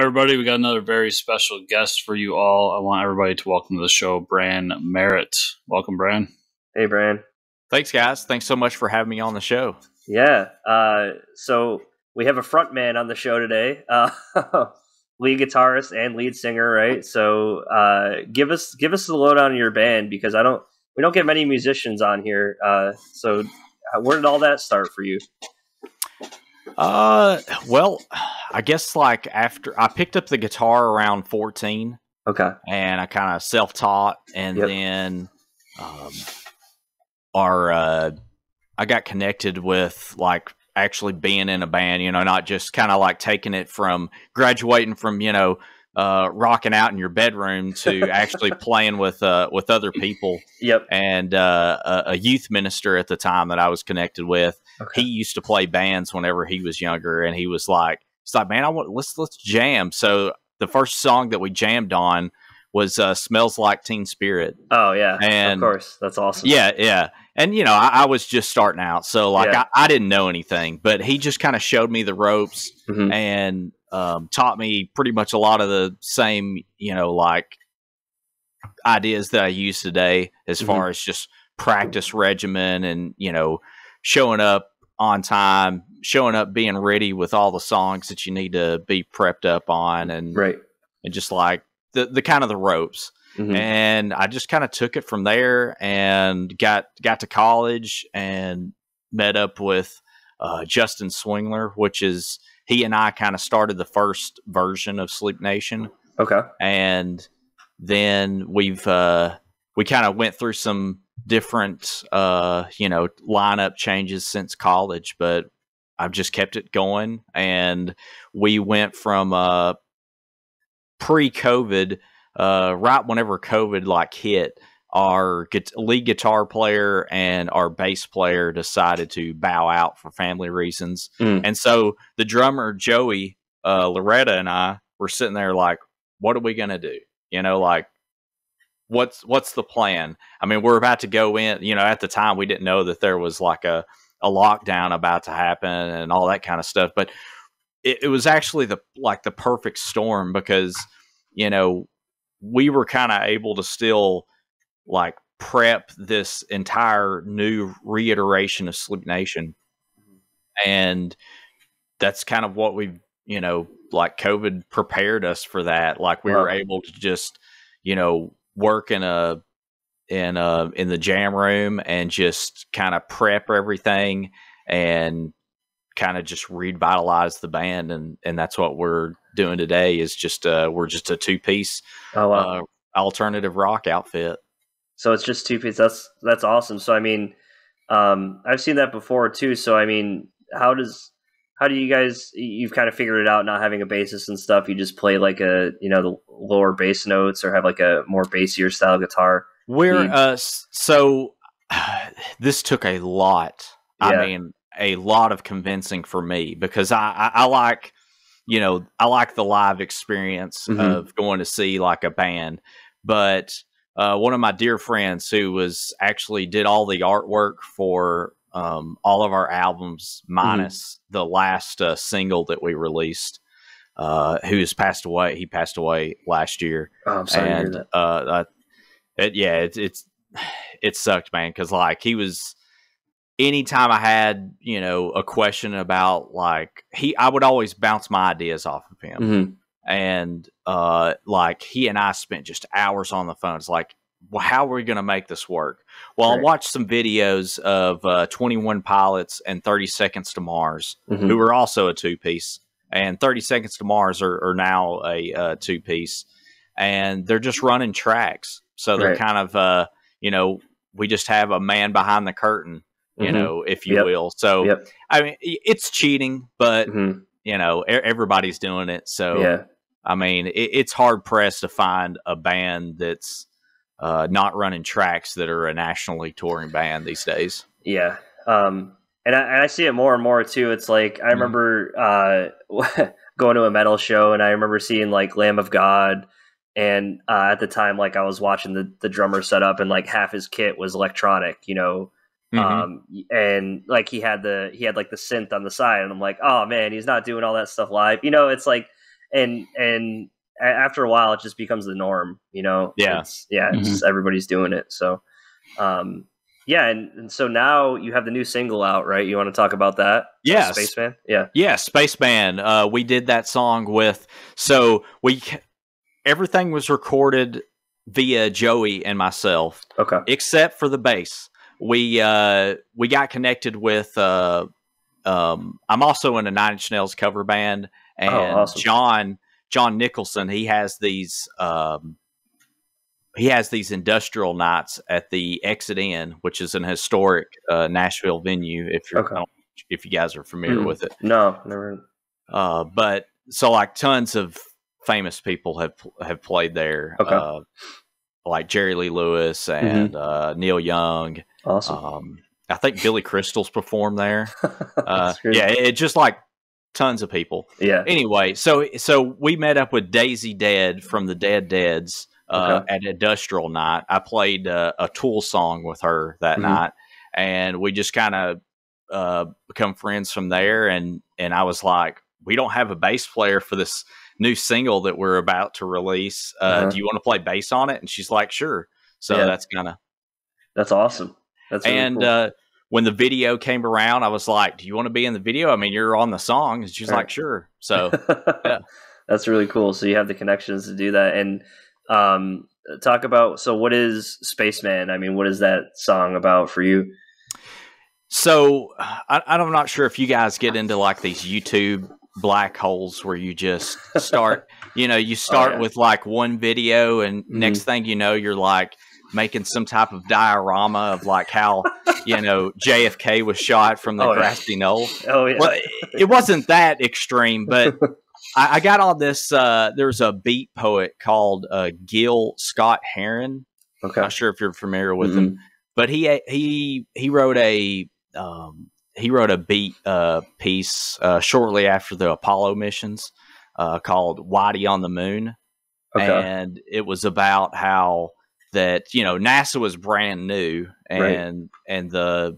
everybody. We got another very special guest for you all. I want everybody to welcome to the show Bran Merritt. Welcome, Bran. Hey, Bran. Thanks, guys. Thanks so much for having me on the show. Yeah. So we have a front man on the show today, lead guitarist and lead singer, right? So give us the lowdown on your band, because we don't get many musicians on here. So where did all that start for you? Well, I guess like after I picked up the guitar around 14. Okay. And I kind of self-taught, and then I got connected with like actually being in a band, not just kind of like taking it from graduating from, rocking out in your bedroom to actually playing with other people. Yep. And a youth minister at the time that I was connected with, he used to play bands whenever he was younger, and he's like, man, let's jam. So the first song that we jammed on was "Smells Like Teen Spirit." Oh yeah, and of course, that's awesome. Yeah. And I was just starting out, so like I didn't know anything, but he just kind of showed me the ropes and taught me pretty much a lot of the same, like ideas that I use today as far as just practice regimen and, showing up on time, showing up being ready with all the songs that you need to be prepped up on, and just like the kind of the ropes. And I just kind of took it from there and got to college and met up with Justin Swingler, which is he and I kind of started the first version of Sleep Nation. Okay. And then we kind of went through some different lineup changes since college, but I've just kept it going. And we went from pre-COVID, right whenever COVID like hit, our lead guitar player and our bass player decided to bow out for family reasons. And so the drummer, Joey, Loretta, and I were sitting there like, what are we going to do? Like, what's the plan? I mean, we're about to go in, at the time we didn't know that there was like a lockdown about to happen and all that kind of stuff. But it was actually the perfect storm, because, we were kind of able to still like prep this entire new reiteration of Sleep Nation. And that's kind of what we've, like COVID prepared us for that. Like we were able to just, work in the jam room and just kind of prep everything and kind of just revitalize the band. And that's what we're doing today, is just we're just a two-piece alternative rock outfit. So it's just two pieces. That's awesome. So I mean, I've seen that before too. So I mean, how do you guys? You've kind of figured it out, not having a bassist and stuff. You just play like the lower bass notes, or have like a more bassier style guitar. So this took a lot. I mean, a lot of convincing for me, because I like, I like the live experience of going to see like a band. But one of my dear friends who did all the artwork for all of our albums, minus the last single that we released, who has passed away. He passed away last year. Oh, I'm sorry to hear that. It sucked, man, because like he was. Anytime I had, a question about like I would always bounce my ideas off of him. And like he and I spent just hours on the phone. It's like, well, how are we going to make this work? Well, I watched some videos of 21 Pilots and 30 Seconds to Mars, who are also a two-piece. And 30 Seconds to Mars are now a two-piece. And they're just running tracks. So they're kind of, we just have a man behind the curtain, if you will. So, I mean, it's cheating, but, everybody's doing it. So, I mean, it's hard pressed to find a band that's not running tracks that are a nationally touring band these days. Yeah. And I see it more and more too. It's like, I remember going to a metal show, and I remember seeing like Lamb of God. And at the time, like I was watching the drummer set up, and like half his kit was electronic, and like he had like the synth on the side, and I'm like, oh man, he's not doing all that stuff live. It's like and after a while, it just becomes the norm. Yeah. It's everybody's doing it. So, yeah, and so now you have the new single out, right? You want to talk about that? Yes. Spaceman. Yeah. Yeah, Spaceman. We did that song with. So everything was recorded via Joey and myself. Okay. Except for the bass. We got connected with. I'm also in a Nine Inch Nails cover band, and awesome. John Nicholson. He has these industrial nights at the Exit Inn, which is an historic Nashville venue. If you guys are familiar with it, no, never. But so like tons of famous people have played there. Okay. Like Jerry Lee Lewis and Neil Young. Awesome. I think Billy Crystal's performed there. It just like tons of people. Yeah. Anyway, so we met up with Daisy Dead from the Deads at Industrial Night. I played a Tool song with her that night, and we just kind of become friends from there. And I was like, we don't have a bass player for this new single that we're about to release. Do you want to play bass on it? And she's like, sure. So that's awesome. That's really cool. When the video came around, I was like, do you want to be in the video? I mean, you're on the song. And she's like, sure. So yeah. That's really cool. So you have the connections to do that. And talk about, so what is Spaceman? I mean, what is that song about for you? So I'm not sure if you guys get into like these YouTube black holes where you just start, you start with like one video, and next thing you know, you're like making some type of diorama of like how, JFK was shot from the grassy knoll. Oh yeah. Well, it wasn't that extreme, but I got on this, there's a beat poet called Gil Scott Heron. Okay. Not sure if you're familiar with him, but he wrote a beat piece shortly after the Apollo missions called Whitey on the Moon. Okay. And it was about how that, NASA was brand new, and the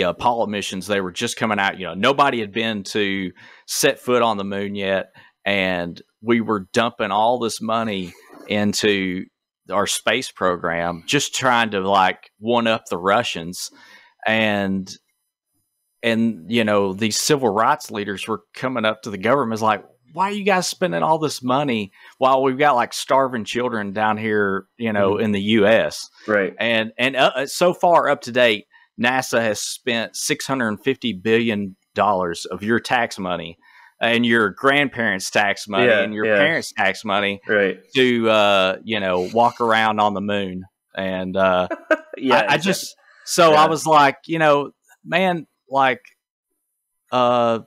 Apollo missions, they were just coming out. Nobody had been to set foot on the moon yet, and we were dumping all this money into our space program, just trying to like one up the Russians. And these civil rights leaders were coming up to the government like, why are you guys spending all this money while we've got like starving children down here, in the US? Right. And so far up to date, NASA has spent $650 billion of your tax money and your grandparents' tax money and your parents' tax money to, walk around on the moon. And I was like, man, like, I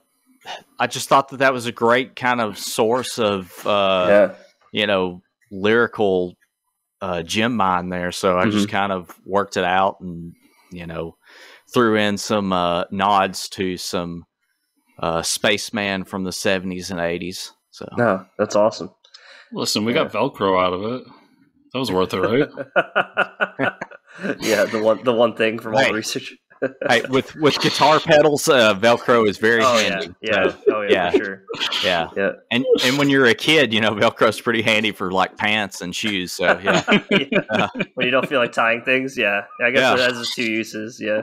just thought that was a great kind of source of, lyrical gem mine there. So I just kind of worked it out and, threw in some nods to some Spaceman from the 70s and 80s. So no, that's awesome. Listen, we got Velcro out of it. That was worth it, right? Yeah, the one thing from all the research. Hey, with guitar pedals, Velcro is very handy. Yeah. For sure. Yeah. And when you're a kid, Velcro's pretty handy for like pants and shoes. So yeah. When you don't feel like tying things, I guess it has its two uses. Yeah.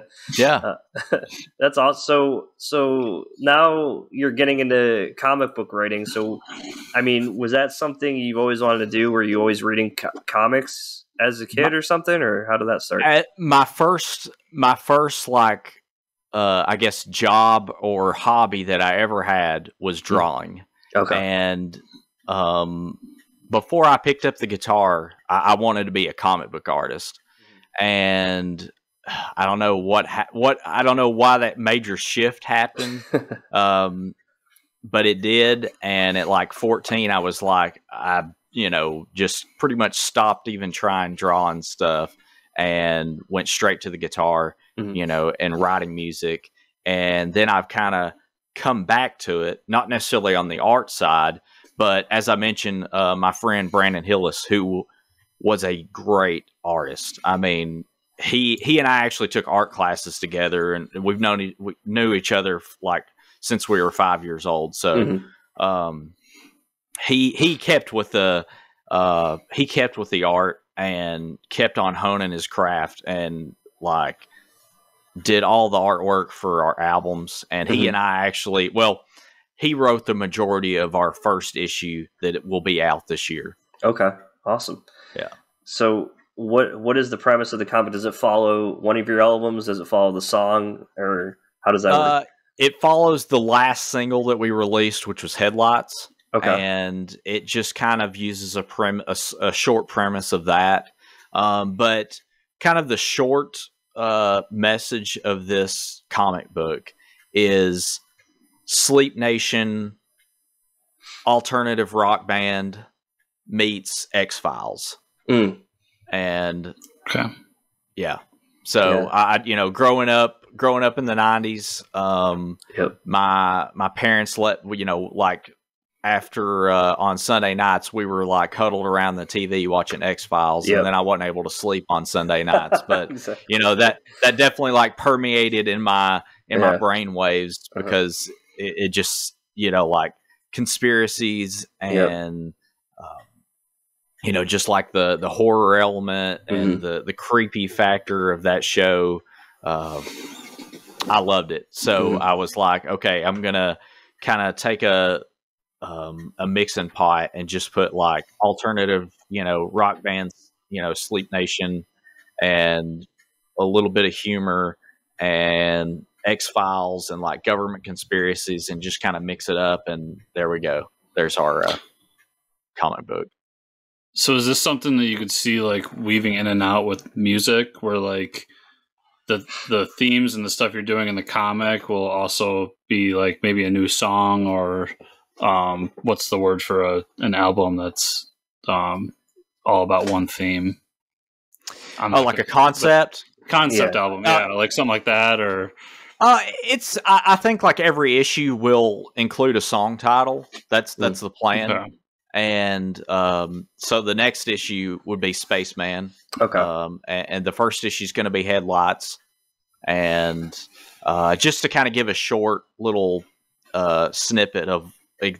That's awesome. So now you're getting into comic book writing. So, I mean, was that something you've always wanted to do? Were you always reading comics as a kid or something, or how did that start? My first like I guess job or hobby that I ever had was drawing. Okay. And before I picked up the guitar, I wanted to be a comic book artist. And I don't know I don't know why that major shift happened. But it did, and at like 14 I was like, just pretty much stopped even trying drawing stuff and went straight to the guitar, and writing music. And then I've kind of come back to it, not necessarily on the art side, but as I mentioned, my friend Brandon Hillis, who was a great artist. I mean, he and I actually took art classes together, and we knew each other like since we were 5 years old. So he kept with the art and kept on honing his craft, and like did all the artwork for our albums. And he and I actually, well, he wrote the majority of our first issue that will be out this year. Okay, awesome. Yeah. So what is the premise of the comic? Does it follow one of your albums? Does it follow the song, or how does that work? It follows the last single that we released, which was Headlights. Okay. And it just kind of uses a short premise of that. But kind of the short message of this comic book is Sleep Nation alternative rock band meets X-Files. And yeah. So I growing up in the 90s, my parents like after on Sunday nights we were like huddled around the TV watching X-Files, and then I wasn't able to sleep on Sunday nights. But that definitely like permeated in my brain waves, because it just like conspiracies and just like the horror element and the creepy factor of that show. I loved it. So I was like, okay, I'm gonna kind of take a mixing pot and just put like alternative, rock bands, Sleep Nation, and a little bit of humor and X-Files and like government conspiracies, and just kind of mix it up. And there we go. There's our comic book. So is this something that you could see like weaving in and out with music, where like the themes and the stuff you're doing in the comic will also be like maybe a new song, or what's the word for an album that's all about one theme? Like a concept album, like something like that, or I think like every issue will include a song title. That's the plan. Okay. And so the next issue would be Spaceman. Okay. And the first issue is going to be Headlights. And just to kind of give a short little snippet of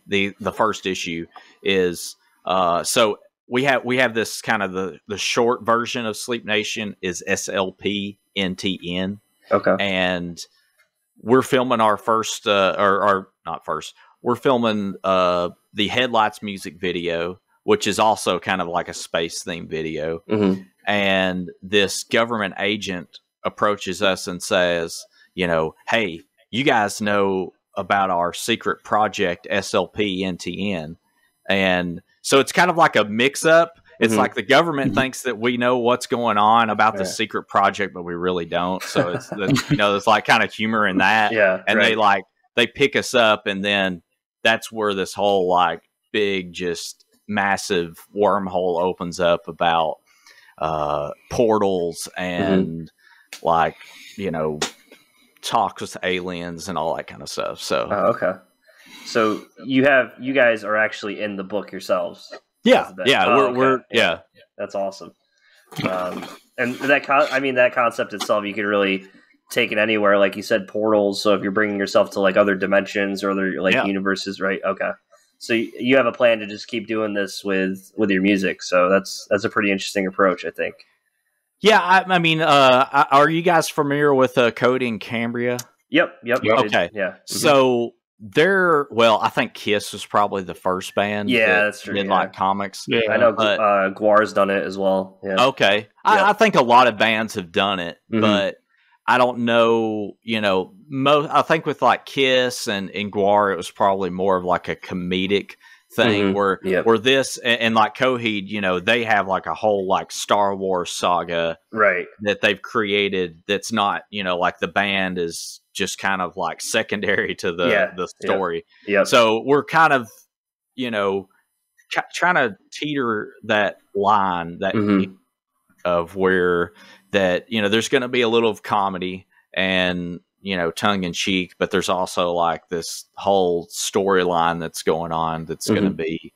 the first issue is so we have this kind of the short version of Sleep Nation is SLPNTN. Okay. And we're filming our first or not first. We're filming the Headlights music video, which is also kind of like a space themed video. And this government agent approaches us and says, hey, you guys know about our secret project SLPNTN. And so it's kind of like a mix up. It's like the government thinks that we know what's going on about the secret project, but we really don't. So it's there's like kind of humor in that. Yeah. And they pick us up, and then that's where this whole like big, just massive wormhole opens up about portals and like, talks with aliens and all that kind of stuff. So okay. So you guys are actually in the book yourselves. Yeah. We're yeah. That's awesome. And that concept itself, you could really take it anywhere. Like you said, portals. So if you're bringing yourself to like other dimensions or other universes, right? Okay. So you have a plan to just keep doing this with your music. So that's a pretty interesting approach, I think. Yeah. I mean, are you guys familiar with Cody and Cambria? Yep. Okay. Yeah. So I think Kiss was probably the first band. Yeah, that's true. Did like comics. Yeah. I know Guar's done it as well. Yeah. Okay. I think a lot of bands have done it, but I don't know, I think with like Kiss and Guar, it was probably more of like a comedic thing where this and like Coheed, they have like a whole like Star Wars saga that they've created. That's not, like the band is just kind of like secondary to the story. Yeah. So we're kind of, trying to teeter that line of where that, there's going to be a little of comedy and, tongue in cheek, but there's also like this whole storyline that's going on that's going to be,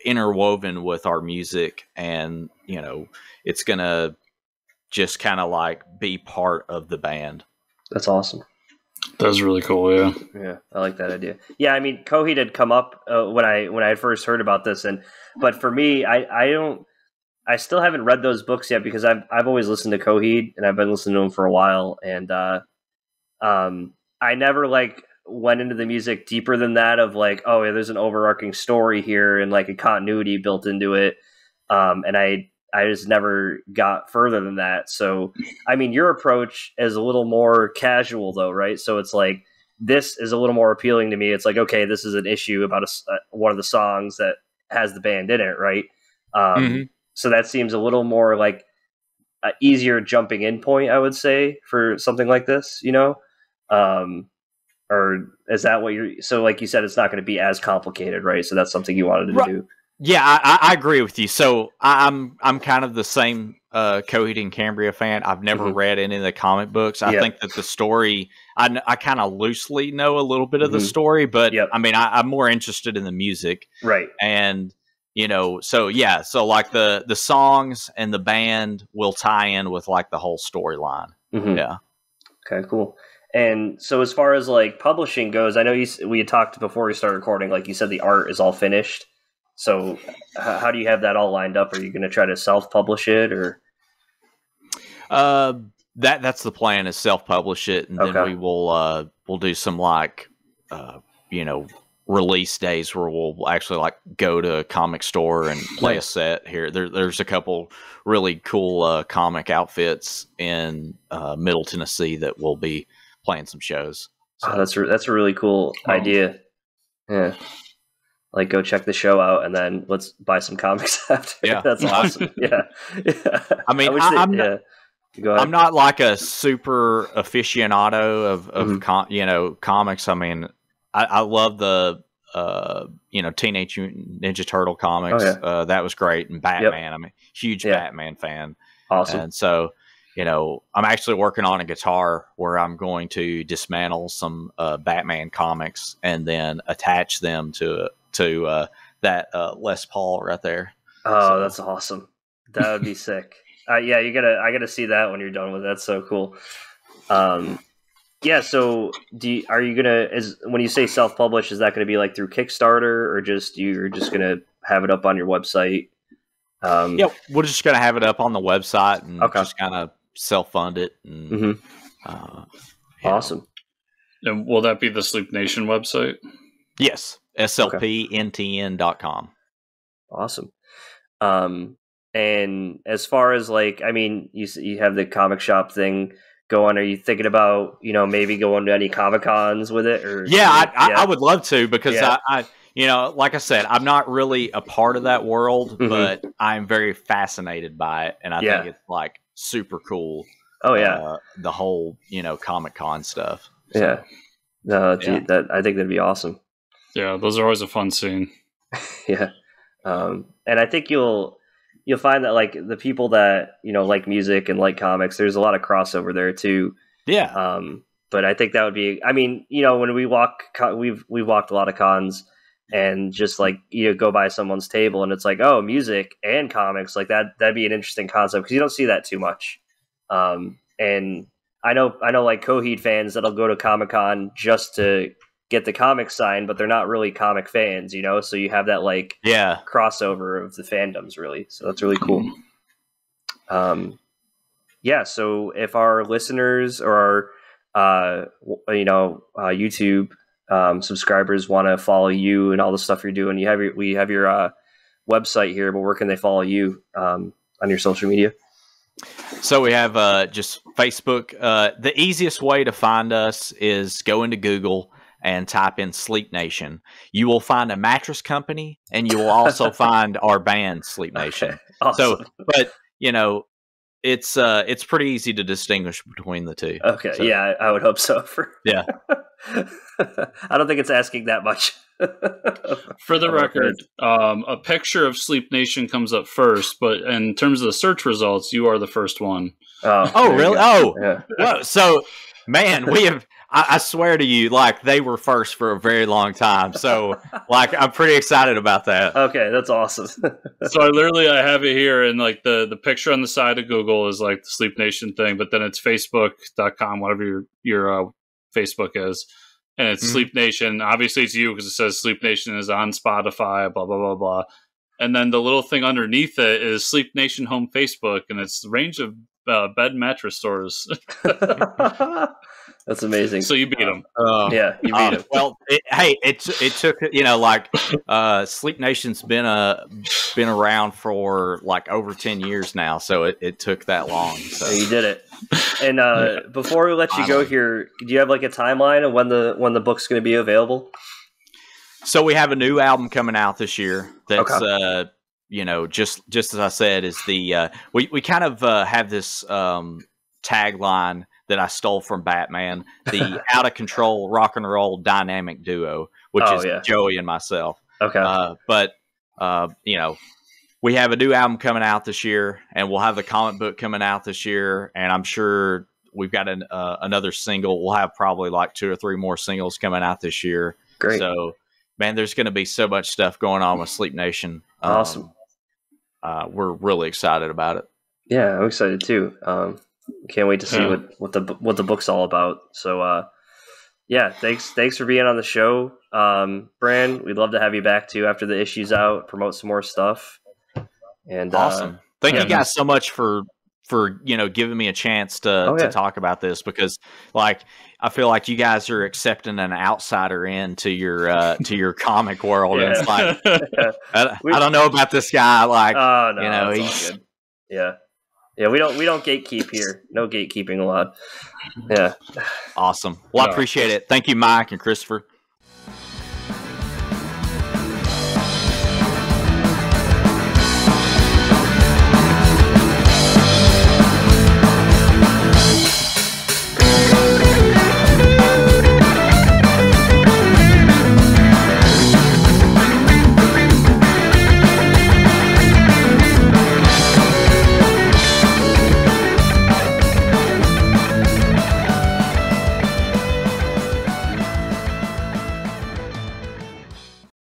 interwoven with our music, and, it's going to just kind of like be part of the band. That's awesome. That's really cool. Yeah. Yeah, I like that idea. Yeah, I mean, Coheed had come up when I had first heard about this, but for me, I still haven't read those books yet because I've always listened to Coheed and I've been listening to them for a while, and I never like went into the music deeper than that of like, oh yeah, there's an overarching story here and like a continuity built into it, and I just never got further than that. So I mean, your approach is a little more casual though, right? So it's like this is a little more appealing to me. It's like, okay, this is an issue about one of the songs that has the band in it, right? So that seems a little more like an easier jumping in point, I would say, for something like this, you know? Or is that what you're... So like you said, it's not going to be as complicated, right? So that's something you wanted to do. Yeah, I agree with you. So I'm kind of the same Coheed and Cambria fan. I've never read any of the comic books. I think that the story, I kind of loosely know a little bit of the story, but I mean, I'm more interested in the music. Right. And, you know, so yeah, so like the songs and the band will tie in with like the whole storyline. Yeah. Okay, cool. And so as far as like publishing goes, I know we had talked before we started recording, like you said, the art is all finished. So how do you have that all lined up? Are you going to try to self-publish it or? That's the plan, is self-publish it. And then we'll do some like, you know, release days where we'll actually like go to a comic store and play a set here. There's a couple really cool comic outfits in Middle Tennessee that will be playing some shows. So. Oh, that's a really cool idea. Yeah. Like go check the show out and then let's buy some comics after. Yeah. That's awesome. Yeah. I mean, I'm not like a super aficionado of you know, comics. I mean, I love the you know, Teenage Mutant Ninja Turtle comics. That was great. And Batman. I'm a huge Batman fan. Awesome. And so, you know, I'm actually working on a guitar where I'm going to dismantle some Batman comics and then attach them to that Les Paul right there. Oh, so. That's awesome. That would be sick. Yeah, I gotta see that when you're done with it. That's so cool. Yeah. So, are you gonna, when you say self-publish, is that gonna be like through Kickstarter or you're just gonna have it up on your website? Yeah, we're just gonna have it up on the website and just kind of self-fund it. And, awesome. And will that be the Sleep Nation website? Yes, slpntn.com. Awesome. And as far as like, I mean, you have the comic shop thing going. Are you thinking about, you know, maybe going to any Comic Cons with it? Or I would love to, because I you know, like I said, I'm not really a part of that world, but I'm very fascinated by it, and I think it's like super cool. Oh yeah, the whole, you know, Comic Con stuff. So, yeah, no, that I think that'd be awesome. Yeah, those are always a fun scene. Yeah, and I think you'll find that like the people that, you know, like music and like comics, there's a lot of crossover there too. Yeah. But I think that would be, I mean, you know, when we walk, we've walked a lot of cons, and just like, you know, go by someone's table and it's like, oh, music and comics, like that'd be an interesting concept because you don't see that too much. And I know like Coheed fans that'll go to Comic-Con just to get the comic signed, but they're not really comic fans, you know? So you have that like crossover of the fandoms, really. So that's really cool. Yeah. So if our listeners or our, you know, YouTube subscribers want to follow you and all the stuff you're doing, we have your website here, but where can they follow you on your social media? So we have just Facebook. The easiest way to find us is go into Google and type in Sleep Nation. You will find a mattress company, and you will also find our band, Sleep Nation. Okay, awesome. So, but you know, it's pretty easy to distinguish between the two. Okay, so, yeah, I would hope so. Yeah, I don't think it's asking that much. For the record, a picture of Sleep Nation comes up first, but in terms of the search results, you are the first one. Oh really? Oh, yeah. Well, so man, we have. I swear to you, like they were first for a very long time. So, like, I'm pretty excited about that. Okay, that's awesome. So I have it here, and like the picture on the side of Google is like the Sleep Nation thing, but then it's Facebook.com, whatever your Facebook is, and it's Sleep Nation. Obviously, it's you because it says Sleep Nation is on Spotify. Blah blah blah blah. And then the little thing underneath it is Sleep Nation Home Facebook, and it's the range of bed mattress stores. That's amazing. So you beat them. Yeah, you beat them. Well, it took, you know, like Sleep Nation's been around for like over 10 years now, so it took that long. So you did it. And before we let you go here, do you have like a timeline of when the book's going to be available? So we have a new album coming out this year. That's you know, just as I said, is the we kind of have this tagline that I stole from Batman, the out of control rock and roll dynamic duo, which is Joey and myself. Okay. But you know, we have a new album coming out this year, and we'll have the comic book coming out this year, and I'm sure we've got another single. We'll have probably like 2 or 3 more singles coming out this year. Great. So, man, there's going to be so much stuff going on with Sleep Nation. Awesome. We're really excited about it. Yeah, I'm excited too. Can't wait to see what the book's all about. So, yeah, thanks for being on the show, Bran. We'd love to have you back too after the issue's out. Promote some more stuff. And awesome. Thank you guys so much for you know, giving me a chance to talk about this, because like I feel like you guys are accepting an outsider into your comic world. And it's like I don't know about this guy. Like, no, you know, he's good. Yeah. We don't gatekeep here. No gatekeeping allowed. Yeah. Awesome. Well, I appreciate it. Thank you, Mike and Christopher.